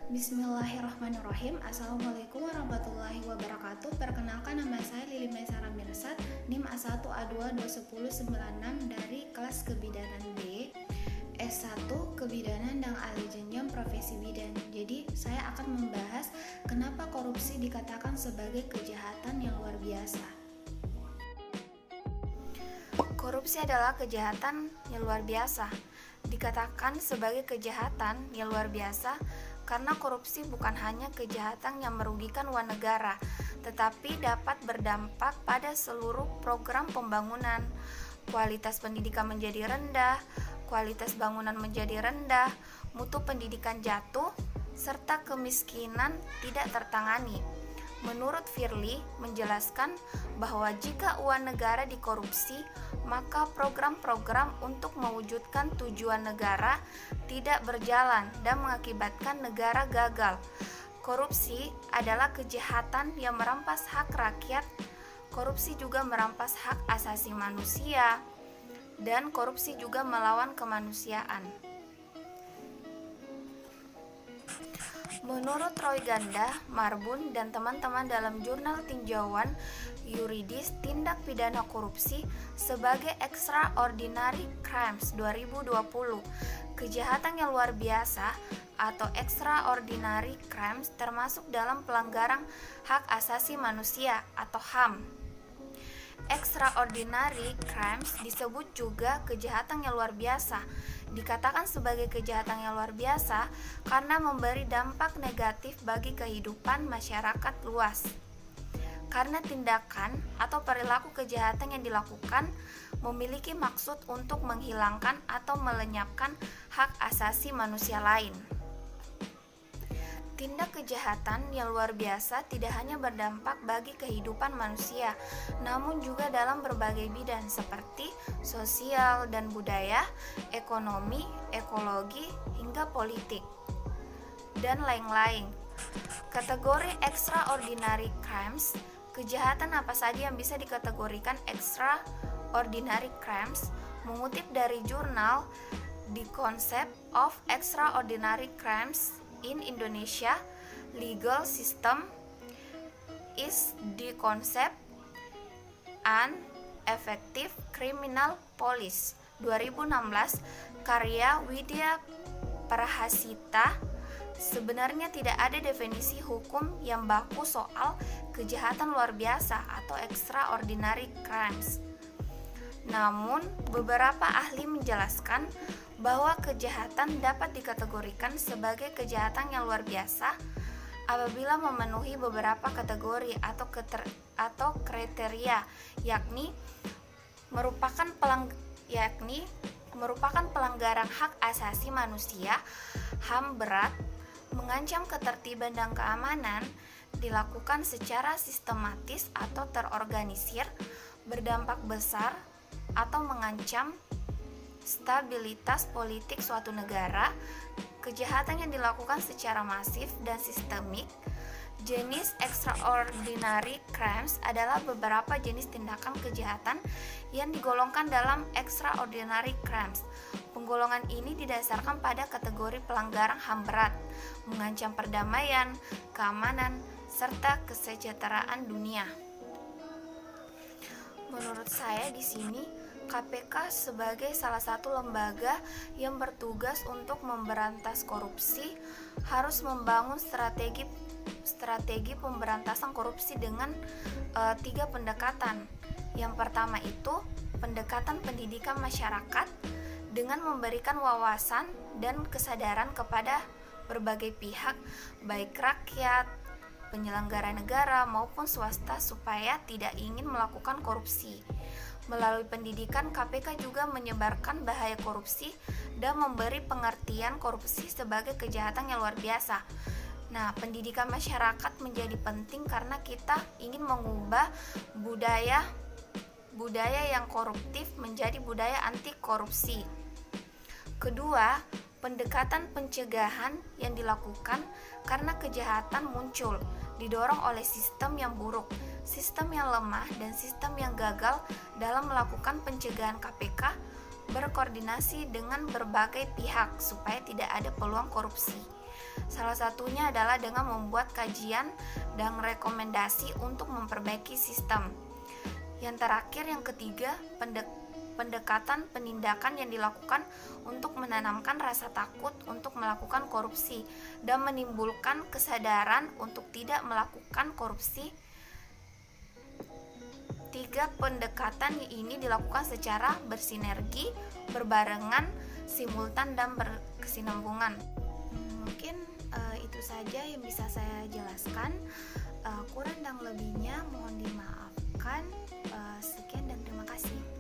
Bismillahirrahmanirrahim. Assalamualaikum warahmatullahi wabarakatuh. Perkenalkan, nama saya Lili Maisara Mirsad, NIM A1A22106 dari kelas Kebidanan B, S1 Kebidanan dan Alih Jenjang Profesi Bidan. Jadi, saya akan membahas kenapa korupsi dikatakan sebagai kejahatan yang luar biasa. Korupsi adalah kejahatan yang luar biasa. Dikatakan sebagai kejahatan yang luar biasa karena korupsi bukan hanya kejahatan yang merugikan uang negara, tetapi dapat berdampak pada seluruh program pembangunan. Kualitas pendidikan menjadi rendah, kualitas bangunan menjadi rendah, mutu pendidikan jatuh, serta kemiskinan tidak tertangani. Menurut Firly menjelaskan bahwa jika uang negara dikorupsi, maka program-program untuk mewujudkan tujuan negara tidak berjalan dan mengakibatkan negara gagal. Korupsi adalah kejahatan yang merampas hak rakyat. Korupsi juga merampas hak asasi manusia, dan korupsi juga melawan kemanusiaan. Menurut Roy Ganda, Marbun, dan teman-teman dalam jurnal tinjauan yuridis tindak pidana korupsi sebagai extraordinary crimes 2020, kejahatan yang luar biasa atau extraordinary crimes termasuk dalam pelanggaran hak asasi manusia atau HAM. Extraordinary crimes disebut juga kejahatan yang luar biasa. Dikatakan sebagai kejahatan yang luar biasa karena memberi dampak negatif bagi kehidupan masyarakat luas. Karena tindakan atau perilaku kejahatan yang dilakukan memiliki maksud untuk menghilangkan atau melenyapkan hak asasi manusia lain. Tindak kejahatan yang luar biasa tidak hanya berdampak bagi kehidupan manusia, namun juga dalam berbagai bidang seperti sosial dan budaya, ekonomi, ekologi, hingga politik, dan lain-lain. Kategori extraordinary crimes, kejahatan apa saja yang bisa dikategorikan extraordinary crimes, mengutip dari jurnal The Concept of Extraordinary Crimes in Indonesia Legal System is the concept and effective criminal police 2016 karya Widya Prahasita. Sebenarnya tidak ada definisi hukum yang baku soal kejahatan luar biasa atau extraordinary crimes. Namun, beberapa ahli menjelaskan bahwa kejahatan dapat dikategorikan sebagai kejahatan yang luar biasa apabila memenuhi beberapa kategori atau kriteria, yakni merupakan pelanggaran hak asasi manusia, HAM berat, mengancam ketertiban dan keamanan, dilakukan secara sistematis atau terorganisir, berdampak besar atau mengancam stabilitas politik suatu negara, kejahatan yang dilakukan secara masif dan sistemik. Jenis extraordinary crimes adalah beberapa jenis tindakan kejahatan yang digolongkan dalam extraordinary crimes. Penggolongan ini didasarkan pada kategori pelanggaran HAM berat, mengancam perdamaian, keamanan, serta kesejahteraan dunia. Menurut saya di sini KPK sebagai salah satu lembaga yang bertugas untuk memberantas korupsi harus membangun strategi pemberantasan korupsi dengan 3 pendekatan. Yang pertama itu pendekatan pendidikan masyarakat dengan memberikan wawasan dan kesadaran kepada berbagai pihak, baik rakyat, penyelenggara negara maupun swasta supaya tidak ingin melakukan korupsi. Melalui pendidikan, KPK juga menyebarkan bahaya korupsi dan memberi pengertian korupsi sebagai kejahatan yang luar biasa. Nah, pendidikan masyarakat menjadi penting karena kita ingin mengubah budaya yang koruptif menjadi budaya anti korupsi. Kedua, pendekatan pencegahan yang dilakukan karena kejahatan muncul, didorong oleh sistem yang buruk, sistem yang lemah, dan sistem yang gagal dalam melakukan pencegahan. KPK berkoordinasi dengan berbagai pihak supaya tidak ada peluang korupsi. Salah satunya adalah dengan membuat kajian dan rekomendasi untuk memperbaiki sistem. Yang terakhir, yang ketiga, pendekatan penindakan yang dilakukan untuk menanamkan rasa takut untuk melakukan korupsi dan menimbulkan kesadaran untuk tidak melakukan korupsi. 3 pendekatan ini dilakukan secara bersinergi, berbarengan, simultan, dan berkesinambungan. Mungkin itu saja yang bisa saya jelaskan. Kurang dan lebihnya mohon dimaafkan. Sekian dan terima kasih.